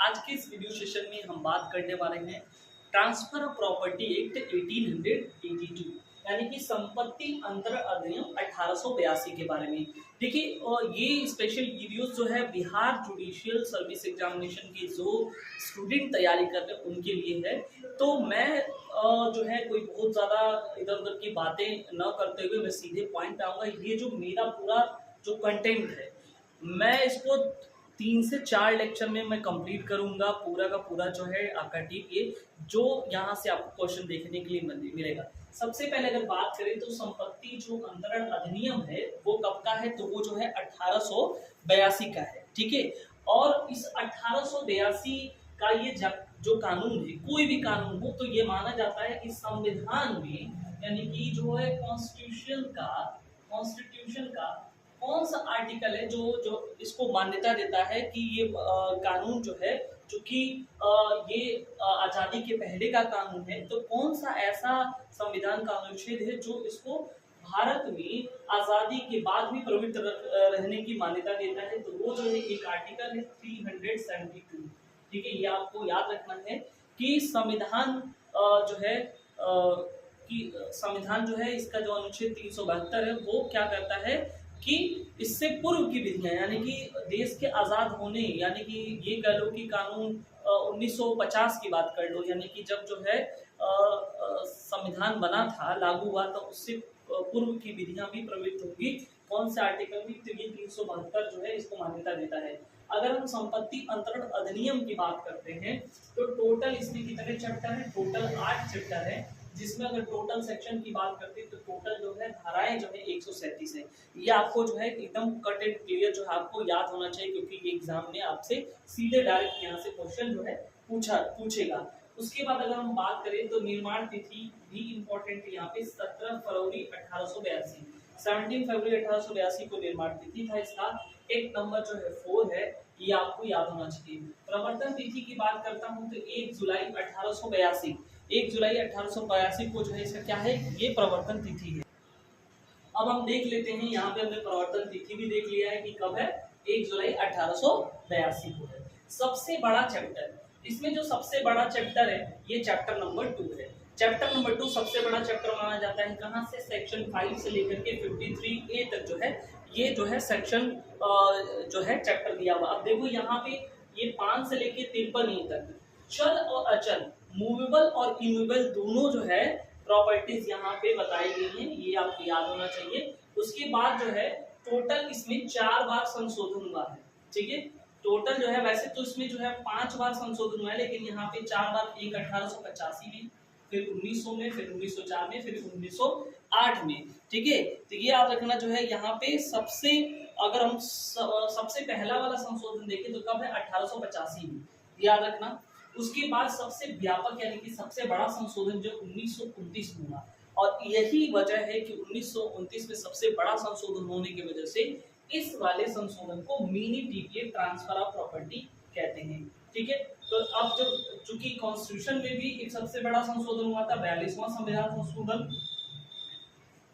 आज के इस वीडियो सेशन में हम बात करने वाले हैं ट्रांसफर ऑफ प्रॉपर्टी एक्ट 1882 यानी कि संपत्ति अंतरण अधिनियम 1882 के बारे में। देखिए ये स्पेशल वीडियोस जो है बिहार जुडिशियल सर्विस एग्जामिनेशन की जो स्टूडेंट तैयारी कर रहे हैं उनके लिए है। तो मैं जो है कोई बहुत ज़्यादा इधर उधर की बातें न करते हुए मैं सीधे पॉइंट पे आऊँगा। ये जो मेरा पूरा जो कंटेंट है मैं इसको 3 से 4 लेक्चर में मैं कंप्लीट करूंगा। पूरा का पूरा जो है आपका टीपीए जो यहाँ से आपको क्वेश्चन देखने के लिए मिलेगा। सबसे पहले अगर बात करें तो संपत्ति जो अंतरण अधिनियम है वो कब का है, तो वो जो है 1882 का है। ठीक है, और इस 1882 का ये जो कानून है, कोई भी कानून हो तो ये माना जाता है कि संविधान में यानी कि जो है कॉन्स्टिट्यूशन का कौन सा आर्टिकल है जो जो इसको मान्यता देता है कि ये कानून जो है चूंकि ये आज़ादी के पहले का कानून है, तो कौन सा ऐसा संविधान का अनुच्छेद है जो इसको भारत में आज़ादी के बाद भी प्रवृत्त रहने की मान्यता देता है, तो वो जो है एक आर्टिकल है 372। ठीक है, ये आपको याद रखना है कि संविधान जो है कि संविधान जो है इसका जो अनुच्छेद 372 है वो क्या करता है कि इससे पूर्व की विधियां यानी कि देश के आज़ाद होने यानी कि ये कह लो कि कानून 1950 की बात कर लो, यानी कि जब जो है संविधान बना था लागू हुआ तो उससे पूर्व की विधियां भी प्रवृत्त होंगी। कौन से आर्टिकल में, तो ये 372 जो है इसको मान्यता देता है। अगर हम संपत्ति अंतरण अधिनियम की बात करते हैं तो टोटल इसमें कितने चैप्टर है, टोटल 8 चैप्टर है, जिसमें अगर टोटल सेक्शन की बात करते हैं तो टोटल जो है धाराएं जो है 137 है। ये आपको जो है एकदम कट एंड क्लियर जो है आपको याद होना चाहिए, क्योंकि ये एग्जाम में आपसे सीधे डायरेक्ट यहाँ से क्वेश्चन जो है पूछेगा। उसके बाद अगर हम बात करें तो निर्माण तिथि भी इम्पोर्टेंट है यहाँ पे 17 फरवरी 1882, 17 फरवरी 1882 को निर्माण तिथि था इसका। एक नंबर जो है 4 है, ये आपको याद होना चाहिए। प्रवर्तन तिथि की बात करता हूँ तो 1 जुलाई 1882, 1 जुलाई 1882 को जो है इसका क्या है, ये प्रवर्तन तिथि है। अब हम देख लेते हैं, यहाँ पे हमने प्रवर्तन तिथि भी देख लिया है कि कब है, 1 जुलाई 1882 को है। सबसे बड़ा चैप्टर, इसमें जो सबसे बड़ा चैप्टर है ये चैप्टर नंबर 2 है। चैप्टर नंबर 2 सबसे बड़ा चैप्टर माना जाता है। कहाँ से, सेक्शन 5 से लेकर के 53A तक जो है ये जो है सेक्शन जो है चैप्टर दिया हुआ। अब देखो यहाँ पे ये 5 से लेकर 53A तक चल और अचल, मूवेबल और इमूवेबल दोनों जो है प्रॉपर्टीज यहाँ पे बताई गई हैं, ये आपको याद होना चाहिए। उसके बाद जो है टोटल इसमें 4 बार संशोधन हुआ है। ठीक है, टोटल जो है वैसे तो इसमें जो है 5 बार संशोधन हुआ है, लेकिन यहाँ पे 4 बार, एक 1885 में, फिर 1900 में, फिर 1904 में, फिर 1908 में। ठीक है, तो ये याद रखना जो है यहाँ पे सबसे, अगर हम सबसे पहला वाला संशोधन देखें तो कब है, 1885 में, याद रखना। उसके बाद सबसे व्यापक यानी कि सबसे बड़ा संशोधन जो 1929 में हुआ, और यही वजह है कि 1929 में सबसे बड़ा संशोधन होने की वजह से इस वाले संशोधन को mini TPA transfer of property कहते हैं। ठीक है, तो अब जब चूंकि कॉन्स्टिट्यूशन में भी एक सबसे बड़ा संशोधन हुआ था 42वां संविधान संशोधन,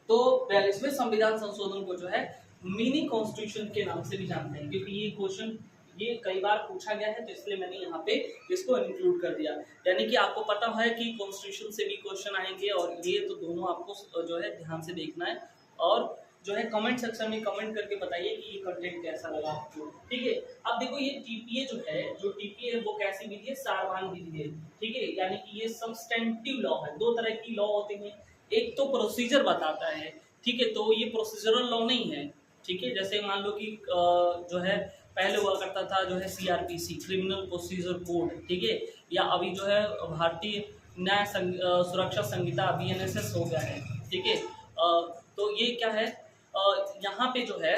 तो 42वें संविधान संशोधन को जो है मिनी कॉन्स्टिट्यूशन के नाम से भी जानते हैं, क्योंकि ये क्वेश्चन ये कई बार पूछा गया है, तो इसलिए मैंने यहाँ पे इसको इंक्लूड कर दिया। यानी कि आपको पता है कि कॉन्स्टिट्यूशन से भी क्वेश्चन आएंगे, और ये तो दोनों आपको जो है ध्यान से देखना है, और जो है कमेंट सेक्शन में कमेंट करके बताइए कि ये कंटेंट कैसा लगा आपको। ठीक है, अब देखो ये टीपीए जो है, टीपीए है वो कैसी विधि है, सारवान विधि है। ठीक है, यानी कि ये सब्सटेंटिव लॉ है। 2 तरह की लॉ होते हैं, एक तो प्रोसीजर बताता है, ठीक है, तो ये प्रोसीजरल लॉ नहीं है। ठीक है, जैसे मान लो कि जो है पहले हुआ करता था जो है सीआरपीसी, क्रिमिनल प्रोसीजर कोड, ठीक है, या अभी जो है भारतीय न्याय सुरक्षा संहिता बीएनएसएस हो गया है। ठीक है, तो ये क्या है, यहाँ पे जो है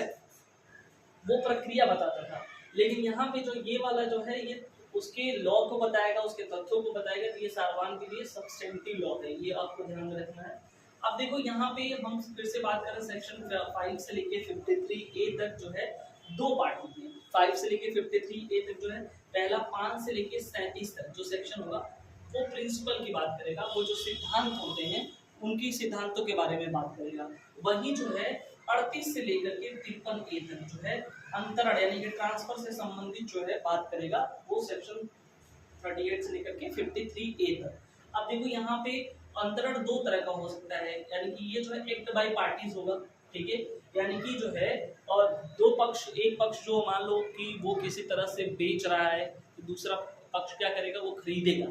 वो प्रक्रिया बताता था, लेकिन यहाँ पे जो ये वाला जो है ये उसके लॉ को बताएगा, उसके तथ्यों को बताएगा, तो ये सारवान के लिए सब्सटेंटिव लॉ है, ये आपको ध्यान में रखना है। अब देखो यहाँ पे हम फिर से बात करें, सेक्शन 5 से लेके 53A तक जो है 2 पार्ट होते हैं। 5 से लेके 53A तक जो है पहला 5 से लेके 37 तक जो सेक्शन होगा वो प्रिंसिपल की बात करेगा, वो जो सिद्धांत होते हैं उनकी सिद्धांतों के बारे में बात करेगा। वही जो है 38 से लेकर के 53A तक जो है अंतरण यानी कि ट्रांसफर से संबंधित जो है बात करेगा, वो सेक्शन 38 से लेकर के 53A तक। अब देखो यहाँ पे अंतरण दो तरह का हो सकता है, यानी कि ये जो है एक्ट बाय पार्टीज होगा, ठीक है, यानी कि जो है और दो पक्ष, एक पक्ष जो मान लो कि वो किसी तरह से बेच रहा है, तो दूसरा पक्ष क्या करेगा, वो खरीदेगा।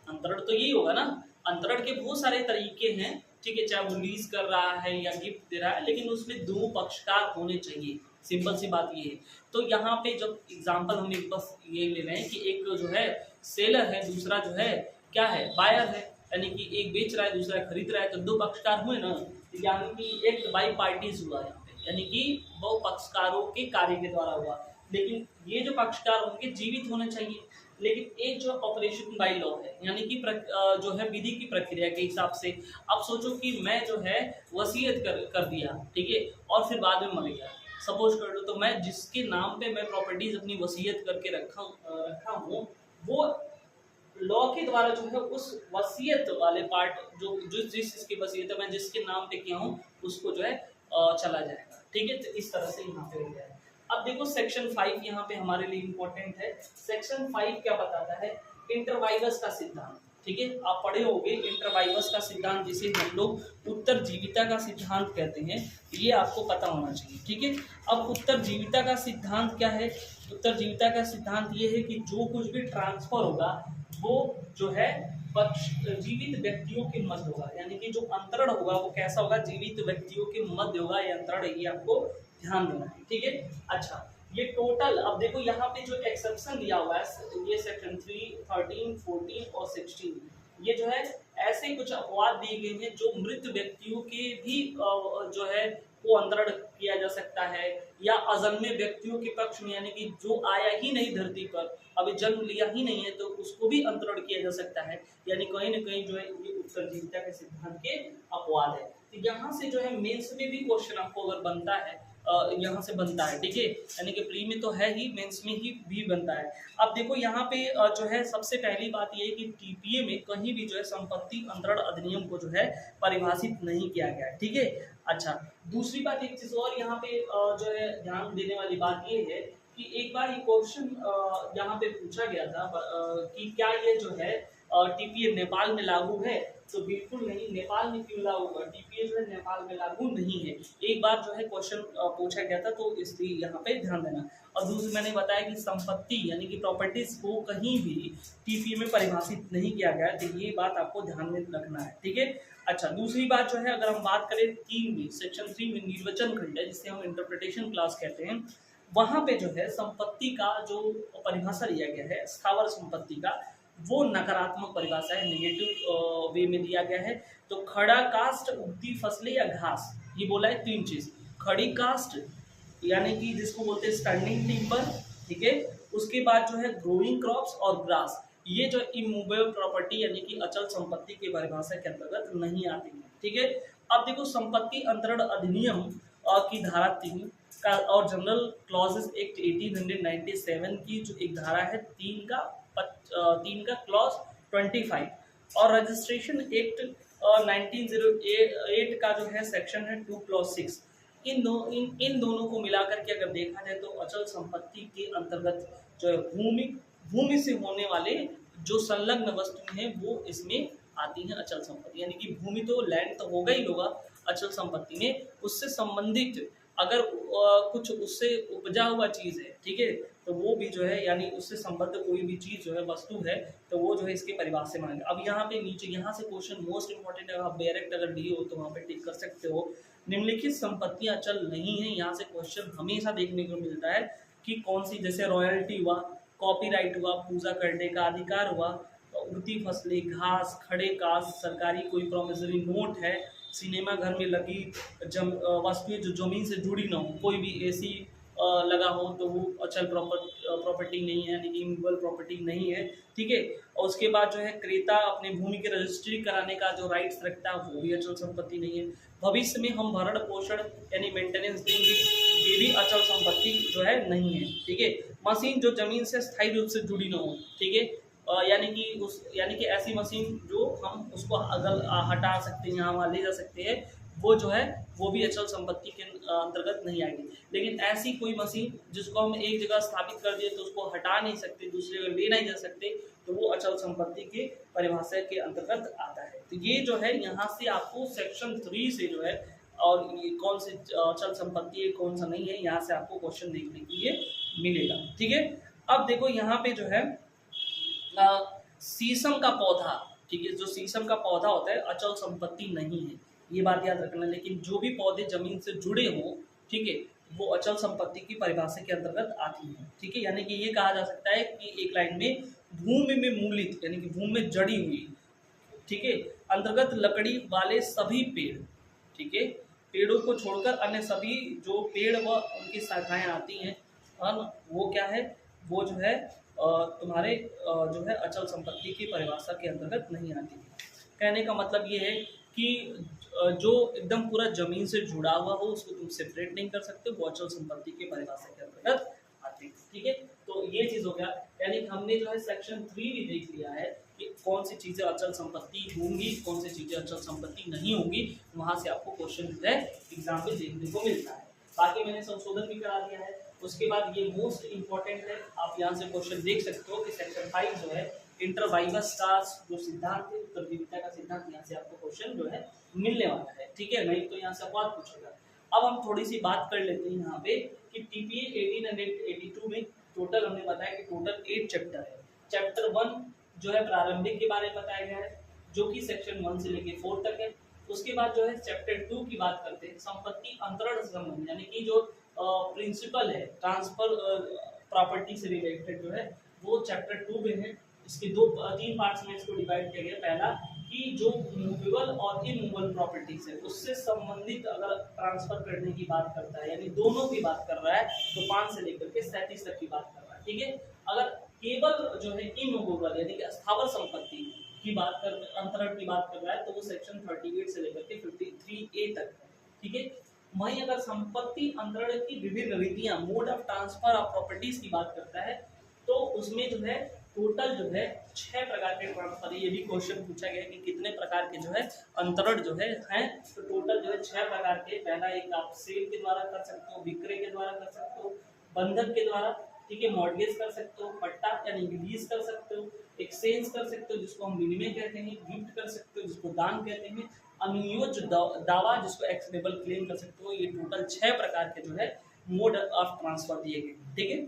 अंतरण तो यही होगा ना। अंतरण के बहुत सारे तरीके हैं, ठीक है, चाहे वो लीज कर रहा है या गिफ्ट दे रहा है, लेकिन उसमें दो पक्षकार होने चाहिए, सिंपल सी बात ये है। तो यहाँ पे जब एग्जांपल हम एक बस ये ले रहे हैं कि एक जो है सेलर है, दूसरा जो है क्या है, बायर है, यानी कि एक बेच रहा है दूसरा खरीद रहा है, तो दो पक्षकार हुए ना, यानी कि एक्ट बाय पार्टीज हुआ यहाँ पे, यानी कि वो पक्षकारों के कार्य के द्वारा हुआ। लेकिन ये जो पक्षकार होंगे जीवित होने चाहिए। लेकिन एक जो ऑपरेशन बाय लॉ है, यानी कि जो है विधि की प्रक्रिया के हिसाब से, अब सोचो कि मैं जो है वसीयत कर दिया, ठीक है, और फिर बाद में मर गया, सपोज कर लो, तो मैं जिसके नाम पे मैं प्रॉपर्टीज अपनी वसीयत करके रखा हूँ, वो लॉ के द्वारा जो है उस वसीयत वाले पार्ट जो जिस जिसकी वसीयत है मैं जिसके नाम पे किया हूँ उसको जो है चला जाएगा, ठीक है। तो इस तरह से यहाँ पे हो गया है। अब देखो सेक्शन 5 यहाँ पे हमारे लिए इम्पोर्टेंट है। सेक्शन 5 क्या बताता है, इंटरवाइवस का सिद्धांत, ठीक है, आप पढ़े होंगे इंटरवाइवस का सिद्धांत, जिसे हम लोग उत्तरजीविता का सिद्धांत कहते हैं, ये आपको पता होना चाहिए, ठीक है। अब उत्तरजीविता का सिद्धांत क्या है, उत्तरजीविता का सिद्धांत ये है कि जो कुछ भी ट्रांसफर होगा वो जो है जीवित व्यक्तियों के मध्य होगा, यानी कि जो अंतरण होगा वो कैसा होगा, जीवित व्यक्तियों के मध्य होगा, ये अंतरण, ये आपको ध्यान देना है, ठीक है। अच्छा, ये टोटल, अब देखो यहाँ पे जो एक्सेप्शन दिया हुआ है, ये सेक्शन 3, 13, 14 और 16, ये जो है ऐसे कुछ अपवाद दिए गए हैं जो मृत व्यक्तियों के भी जो है वो अंतरण किया जा सकता है, या अजन्मे व्यक्तियों के पक्ष में, यानी कि जो आया ही नहीं धरती पर, अभी जन्म लिया ही नहीं है, तो उसको भी अंतरण किया जा सकता है, यानी कहीं ना कहीं जो है ये उत्तरजीविता के सिद्धांत के अपवाद है। तो यहाँ से जो है मेंस में भी क्वेश्चन आपको अगर बनता है, यहाँ से बनता है, ठीक है, यानी कि प्री में तो है ही, मेंस में ही भी बनता है। अब देखो यहाँ पे जो है सबसे पहली बात ये है कि टीपीए में कहीं भी जो है संपत्ति अंतरण अधिनियम को जो है परिभाषित नहीं किया गया है, ठीक है। अच्छा, दूसरी बात एक चीज और यहाँ पे जो है ध्यान देने वाली बात ये है कि एक बार ये क्वेश्चन यहाँ पे पूछा गया था कि क्या ये जो है टीपीए नेपाल में लागू है, तो बिल्कुल नहीं, नेपाल में क्यों लागू हुआ, टीपीए जो है नेपाल में लागू नहीं है। एक बार जो है क्वेश्चन पूछा गया था, तो इसलिए यहाँ पे ध्यान देना। और दूसरी मैंने बताया कि संपत्ति यानी कि प्रॉपर्टीज को कहीं भी टीपीए में परिभाषित नहीं किया गया, तो ये बात आपको ध्यान में रखना है, ठीक है। अच्छा, दूसरी बात जो है अगर हम बात करें 3 में, सेक्शन 3 में निर्वचन खंड है, जिसे हम इंटरप्रिटेशन क्लास कहते हैं, वहां पे जो है संपत्ति का जो परिभाषा लिया गया है स्थावर संपत्ति का, वो नकारात्मक परिभाषा है, नेगेटिव वे में दिया गया है। तो खड़ा कास्ट, उगती फसलें या घास, ये बोला है 3 चीज। खड़ी कास्ट यानी कि जिसको बोलते हैं स्टैंडिंग टिम्बर, ठीक है। उसके बाद जो है ग्रोइंग क्रॉप्स और ग्रास, ये जो इमूवेबल प्रॉपर्टी यानी कि अचल संपत्ति के परिभाषा के अंतर्गत नहीं आती है, ठीक है। अब देखो संपत्ति अंतरण अधिनियम की धारा 3 का और जनरल क्लॉजेस एक्ट 1897 की जो एक धारा है 3 का क्लॉज 25 और रजिस्ट्रेशन एक्ट 1908 का जो है सेक्शन है 2 क्लॉज 6, इन दोनों को मिलाकर के अगर देखा जाए तो अचल संपत्ति के अंतर्गत जो है भूमि से होने वाले जो संलग्न वस्तु हैं वो इसमें आती हैं अचल संपत्ति, यानी कि भूमि तो लैंड तो होगा ही होगा अचल संपत्ति में, उससे संबंधित अगर कुछ उससे उपजा हुआ चीज है, ठीक है, तो वो भी जो है यानी उससे संबद्ध कोई भी चीज जो है वस्तु है, तो वो जो है इसके परिभाषा से मानेंगे। अब यहाँ पे नीचे यहाँ से क्वेश्चन मोस्ट इंपॉर्टेंट है, आप डायरेक्ट अगर डी हो तो वहाँ पे टिक कर सकते हो। निम्नलिखित संपत्तियां अचल नहीं है, यहाँ से क्वेश्चन हमेशा देखने को मिलता है कि कौन सी, जैसे रॉयल्टी हुआ, कॉपीराइट हुआ, पूजा करने का अधिकार हुआ, उगती फसलें, घास, खड़े कास्ट, सरकारी कोई प्रोमिसरी नोट है, सिनेमा घर में लगी वस्तुएं जो जमीन से जुड़ी ना हो, कोई भी एसी लगा हो तो वो अचल प्रॉपर्टी नहीं है, यानी कि इमूवेबल प्रॉपर्टी नहीं है, ठीक है। और उसके बाद जो है क्रेता अपने भूमि की रजिस्ट्री कराने का जो राइट्स रखता है वो भी अचल संपत्ति नहीं है। भविष्य में हम भरण पोषण यानी मेंटेनेंस देंगे, ये भी अचल संपत्ति जो है नहीं है, ठीक है। मशीन जो जमीन से स्थायी रूप से जुड़ी ना हो, ठीक है, यानी कि ऐसी मशीन जो हम उसको अगर हटा सकते हैं, यहाँ वहाँ ले जा सकते हैं, वो जो है वो भी अचल संपत्ति के अंतर्गत नहीं आएगी। लेकिन ऐसी कोई मशीन जिसको हम एक जगह स्थापित कर दिए तो उसको हटा नहीं सकते, दूसरी जगह ले नहीं जा सकते, तो वो अचल संपत्ति के परिभाषा के अंतर्गत आता है। तो ये जो है यहाँ से आपको सेक्शन 3 से जो है और ये कौन सी अचल संपत्ति है कौन सा नहीं है, यहाँ से आपको क्वेश्चन देखने के लिए मिलेगा। ठीक है, अब देखो यहाँ पे जो है शीशम का पौधा, ठीक है, जो शीशम का पौधा होता है अचल संपत्ति नहीं है, ये बात याद रखना। लेकिन जो भी पौधे जमीन से जुड़े हों, ठीक है, वो अचल संपत्ति की परिभाषा के अंतर्गत आती है। ठीक है, यानी कि ये कहा जा सकता है कि एक लाइन में भूमि में मूलित यानी कि भूमि में जड़ी हुई, ठीक है, अंतर्गत लकड़ी वाले सभी पेड़, ठीक है, पेड़ों को छोड़कर अन्य सभी जो पेड़ व उनकी शाखाएं आती हैं, वो क्या है, वो जो है तुम्हारे जो है अचल संपत्ति की परिभाषा के अंतर्गत नहीं आती है। कहने का मतलब ये है कि जो एकदम पूरा जमीन से जुड़ा हुआ हो उसको तुम सेपरेट नहीं कर सकते, वो अचल संपत्ति की परिभाषा के अंतर्गत आते हैं। ठीक है, तो ये चीज हो गया, यानी कि हमने जो है सेक्शन 3 भी देख लिया है कि कौन सी चीजें अचल संपत्ति होंगी, कौन सी चीजें अचल संपत्ति नहीं होंगी, वहां से आपको क्वेश्चन जो है एग्जाम में देखने को मिलता है। बाकी मैंने संशोधन भी करा दिया है। उसके बाद ये मोस्ट इंपॉर्टेंट है, आप यहाँ से क्वेश्चन देख सकते हो कि सेक्शन 5 जो है इंटर वाइवस का जो सिद्धांत है, उत्तरजीविता का सिद्धांत, यहाँ से आपको क्वेश्चन जो है मिलने वाला है। ठीक है, नहीं तो यहाँ से अपवाद पूछेगा। अब हम थोड़ी सी बात कर लेते हैं यहाँ पे कि टीपीए 1882 में टोटल हमने बताया कि टोटल 8 चैप्टर है। चैप्टर 1 जो है प्रारंभिक के बारे में बताया गया है, जो कि सेक्शन 1 से लेके 4 तक है। उसके बाद जो है चैप्टर 2 की बात करते हैं, संपत्ति अंतरण संबंध, यानी कि जो प्रिंसिपल है ट्रांसफर प्रॉपर्टी से रिलेटेड जो है वो चैप्टर 2 में है। इसके 3 पार्ट्स में इसको डिवाइड किया गया। पहला कि जो मूवेबल और इमूवेबल प्रॉपर्टीज है उससे संबंधित अगर ट्रांसफर करने की बात करता है, यानी दोनों की बात कर रहा है, तो 5 से लेकर के 37 तक की बात कर रहा है। ठीक है, अगर केवल जो है इमूवेबल यानी कि स्थावर संपत्ति की बात कर, अंतरण की बात कर रहा है, तो वो सेक्शन 38 से लेकर के 53A तक है। ठीक है, वहीं अगर संपत्ति अंतरण की विभिन्न रीतियां, mode of transfer of properties की बात करता है, तो उसमें जो है टोटल जो है 6 प्रकार के ट्रांसफर। ये भी क्वेश्चन पूछा गया कि कितने प्रकार के जो है अंतरण जो है हैं, तो टोटल जो है 6 प्रकार के। पहला एक आप सेल के द्वारा कर सकते हो, विक्रय के द्वारा कर सकते हो, बंधक के द्वारा, ठीक है, मॉर्गेज कर सकते हो, पट्टा यानी लीज कर सकते हो, एक्सचेंज कर सकते हो जिसको हम विनिमय कहते हैं, गिफ्ट कर सकते हो जिसको दान कहते हैं, अनुयोज्य दावा जिसको एक्सेप्टेबल क्लेम कर सकते हो। ये टोटल 6 प्रकार के जो है मोड ऑफ ट्रांसफर दिए गए। ठीक है,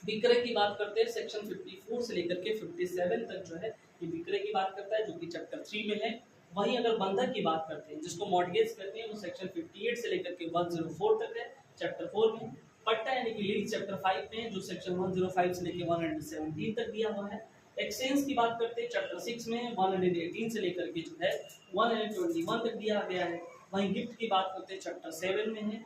विक्रय की बात करते हैं, सेक्शन 54 से लेकर के 57 तक जो है ये विक्रय की बात करता है, जो कि चैप्टर 3 में है। वहीं अगर बंधक की बात करते हैं जिसको मॉर्गेज कहते हैं, वो सेक्शन 58 से लेकर के 104 तक है, चैप्टर 4 में। पट्टा यानी कि लीज चैप्टर 5 में है, जो सेक्शन 105 से लेकर 117 तक दिया हुआ है। एक्सचेंज की बात करते हैं चैप्टर 6 में 118 से लेकर के जो है 121 तक दिया गया है। वहीं गिफ्ट की बात करते हैं चैप्टर 7 में है,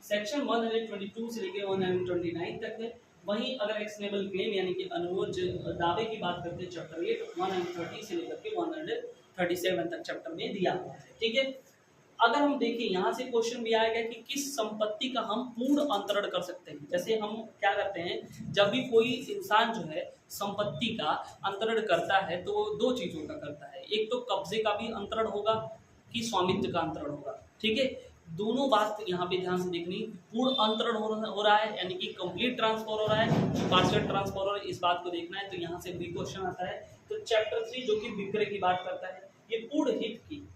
सेक्शन 122 से लेकर 129 तक है। वहीं अगर एक्शनेबल क्लेम यानी कि अनुरोध दावे की बात करते हैं चैप्टर 8 130 से लेकर के 137 तक चैप्टर में दिया हुआ है। ठीक है, अगर हम देखें यहाँ से क्वेश्चन भी आएगा कि किस संपत्ति का हम पूर्ण अंतरण कर सकते हैं। जैसे हम क्या करते हैं, जब भी कोई इंसान जो है संपत्ति का अंतरण करता है तो वो 2 चीजों का करता है, एक तो कब्जे का भी अंतरण होगा कि स्वामित्व का अंतरण होगा। ठीक है, दोनों बात यहाँ पे ध्यान से देखनी, पूर्ण अंतरण हो रहा है यानी कि कंप्लीट ट्रांसफर हो रहा है, पार्शियल ट्रांसफर हो रहा है, इस बात को देखना है। तो यहाँ से भी क्वेश्चन आता है। तो चैप्टर 3 जो कि विक्रय की बात करता है, ये पूर्ण हित की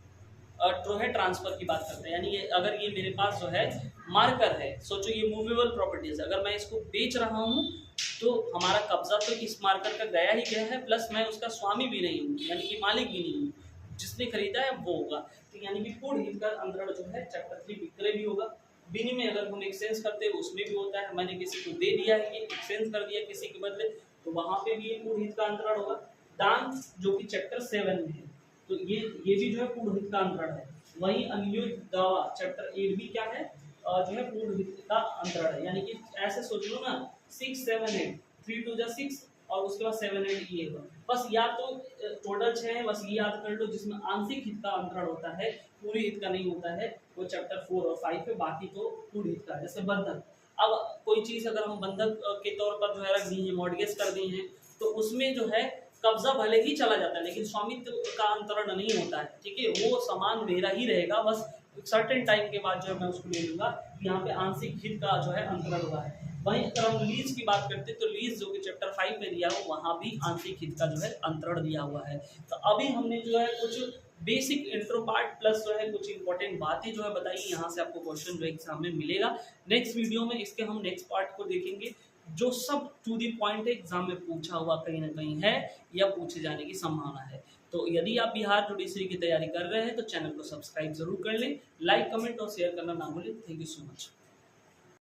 जो है ट्रांसफर की बात करते हैं, यानी ये अगर ये मेरे पास जो है मार्कर है, सोचो ये मूवेबल प्रॉपर्टीज, अगर मैं इसको बेच रहा हूँ तो हमारा कब्जा तो इस मार्कर का गया ही गया है, प्लस मैं उसका स्वामी भी नहीं हूँ यानी कि मालिक भी नहीं हूँ, जिसने खरीदा है वो होगा। तो यानी कि पूर्ण हित का अंतरण जो है चैप्टर 3 विक्रय भी होगा। विनिमय अगर हम एक्सचेंज करते हैं उसमें भी होता है, मैंने किसी को दे दिया है, ये एक्सचेंज कर दिया किसी के बदले, तो वहां पे भी ये पूर्ण हित का अंतरण होगा। दान जो कि चैप्टर 7 में है, तो ये भी जो है पूर्ण हित का अंतरण है। वहीं अनुयोज्य दावा चैप्टर 8 भी क्या है, जो है पूर्ण हित का अंतरण है। यानी कि ऐसे सोच लो ना 6 7 8 3 2 6 और उसके बाद 7 8 ये होगा। बस या तो टोटल 6 है, बस ये याद कर लो, जिसमें आंशिक हित का अंतरण होता है, पूरी हित का नहीं होता है, वो चैप्टर 4 और 5 है, बाकी तो पूरी हित का है। जैसे बंधक, अब कोई चीज अगर हम बंधक के तौर पर जो है रख दी है, मॉर्गेज कर दी है, तो उसमें जो है कब्जा भले ही चला जाता है लेकिन स्वामित्व का अंतरण नहीं होता है, ठीक है, वो सामान मेरा ही रहेगा, बस सर्टेन टाइम के बाद जो है मैं उसको ले लूँगा। यहाँ पे आंशिक हित का जो है अंतरण हुआ है। वहीं अगर हम लीज की बात करते हैं तो लीज जो कि चैप्टर 5 में दिया हो वहाँ भी आंशिक हित का जो है अंतरण दिया हुआ है। तो अभी हमने जो है कुछ बेसिक इंट्रो पार्ट प्लस जो है कुछ इंपॉर्टेंट बातें जो है बताई, यहाँ से आपको क्वेश्चन जो एग्जाम में मिलेगा। नेक्स्ट वीडियो में इसके हम नेक्स्ट पार्ट को देखेंगे जो सब टू दी पॉइंट एग्जाम में पूछा हुआ कहीं ना कहीं है या पूछे जाने की संभावना है। तो यदि आप बिहार जुडिशरी की तैयारी कर रहे हैं तो चैनल को सब्सक्राइब जरूर कर लें, लाइक कमेंट और शेयर करना ना भूलें। Thank you so much.